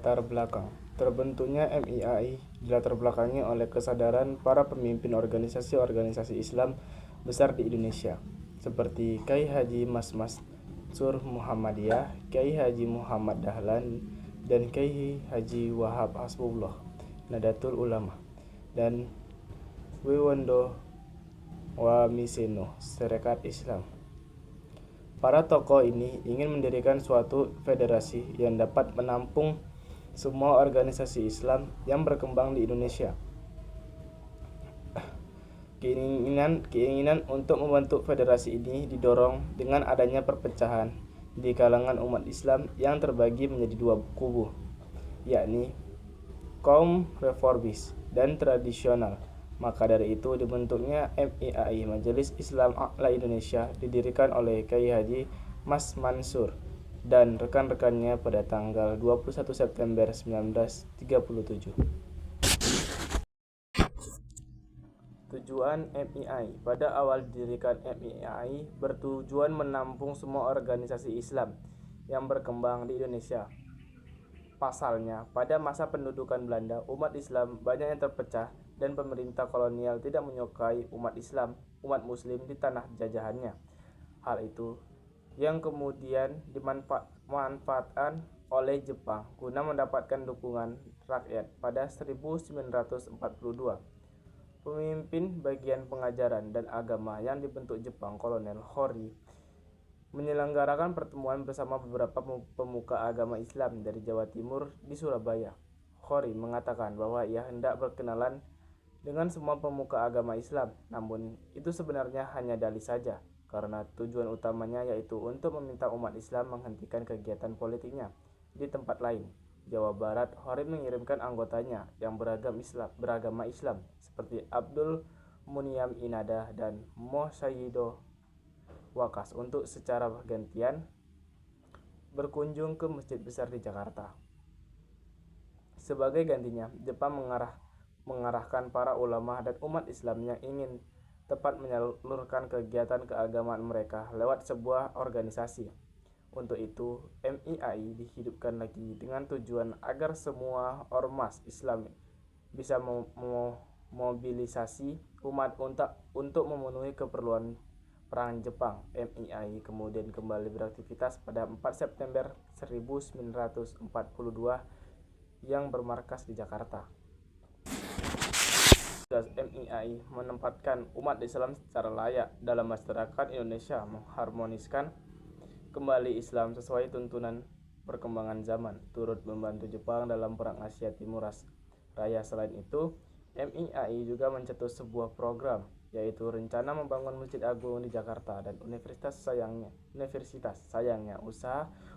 Latar belakang. Terbentuknya MIAI dilatar belakangi oleh kesadaran para pemimpin organisasi-organisasi Islam besar di Indonesia, seperti Kyai Haji Mas Sur Muhammadiyah, Kyai Haji Muhammad Dahlan, dan Kyai Haji Wahab Hasbullah, Nadatul Ulama, dan Wiwondo Wamiseno, Syarikat Islam. Para tokoh ini ingin mendirikan suatu federasi yang dapat menampung semua organisasi Islam yang berkembang di Indonesia. Keinginan untuk membentuk federasi ini didorong dengan adanya perpecahan di kalangan umat Islam yang terbagi menjadi dua kubu, yakni kaum reformis dan tradisional. Maka dari itu dibentuknya MIAI, Majelis Islam A'la Indonesia, didirikan oleh Kyai Haji Mas Mansur dan rekan-rekannya pada tanggal 21 September 1937. Tujuan MIAI. Pada awal didirikan MIAI bertujuan menampung semua organisasi Islam yang berkembang di Indonesia. Pasalnya, pada masa pendudukan Belanda, umat Islam banyak yang terpecah dan pemerintah kolonial tidak menyukai umat Muslim di tanah jajahannya. Hal itu yang kemudian dimanfaatkan oleh Jepang guna mendapatkan dukungan rakyat. Pada 1942, pemimpin bagian pengajaran dan agama yang dibentuk Jepang, Kolonel Hori, menyelenggarakan pertemuan bersama beberapa pemuka agama Islam dari Jawa Timur di Surabaya. Hori mengatakan bahwa ia hendak berkenalan dengan semua pemuka agama Islam, namun itu sebenarnya hanya dalih saja, karena tujuan utamanya yaitu untuk meminta umat Islam menghentikan kegiatan politiknya di tempat lain. Jawa Barat, Hori mengirimkan anggotanya yang beragama Islam seperti Abdul Muniam Inada dan Moh Sayyido Wakas untuk secara bergantian berkunjung ke masjid besar di Jakarta. Sebagai gantinya, Jepang mengarahkan para ulama dan umat Islam yang ingin tepat menyalurkan kegiatan keagamaan mereka lewat sebuah organisasi. Untuk itu, MIAI dihidupkan lagi dengan tujuan agar semua ormas Islam bisa memobilisasi umat untuk memenuhi keperluan perang Jepang. MIAI kemudian kembali beraktivitas pada 4 September 1942 yang bermarkas di Jakarta. Tugas MIAI menempatkan umat Islam secara layak dalam masyarakat Indonesia, mengharmoniskan kembali Islam sesuai tuntunan perkembangan zaman, turut membantu Jepang dalam Perang Asia Timur Raya. Selain itu, MIAI juga mencetus sebuah program, yaitu rencana membangun Masjid Agung di Jakarta dan universitas. Sayangnya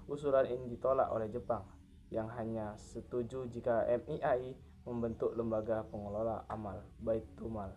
usulan ini ditolak oleh Jepang, yang hanya setuju jika MIAI membentuk lembaga pengelola amal, Baitul Mal.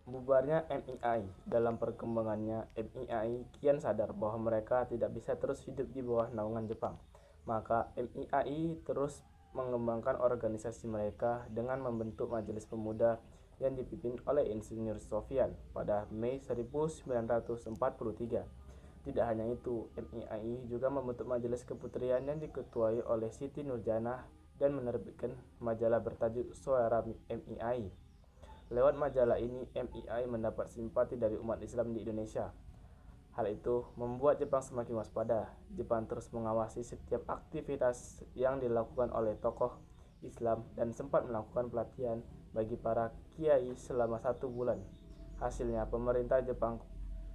Bubarnya MIAI. Dalam perkembangannya, MIAI kian sadar bahwa mereka tidak bisa terus hidup di bawah naungan Jepang. Maka MIAI terus mengembangkan organisasi mereka dengan membentuk Majelis Pemuda yang dipimpin oleh Insinyur Sofyan pada Mei 1943. Tidak hanya itu, MIAI juga membentuk Majelis Keputrian yang diketuai oleh Siti Nurjanah dan menerbitkan majalah bertajuk Suara MIAI. Lewat majalah ini, MIAI mendapat simpati dari umat Islam di Indonesia. Hal itu membuat Jepang semakin waspada. Jepang terus mengawasi setiap aktivitas yang dilakukan oleh tokoh Islam dan sempat melakukan pelatihan bagi para kiai selama 1 bulan. Hasilnya, pemerintah Jepang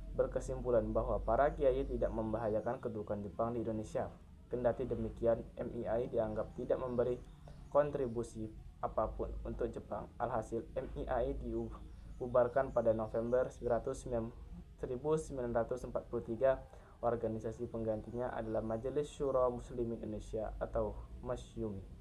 berkesimpulan bahwa para kiai tidak membahayakan kedudukan Jepang di Indonesia. Kendati demikian, MIAI dianggap tidak memberi kontribusi apapun untuk Jepang. Alhasil, MIAI dibubarkan pada November 1943. Organisasi penggantinya adalah Majelis Syuro Muslimin Indonesia atau MASYUMI.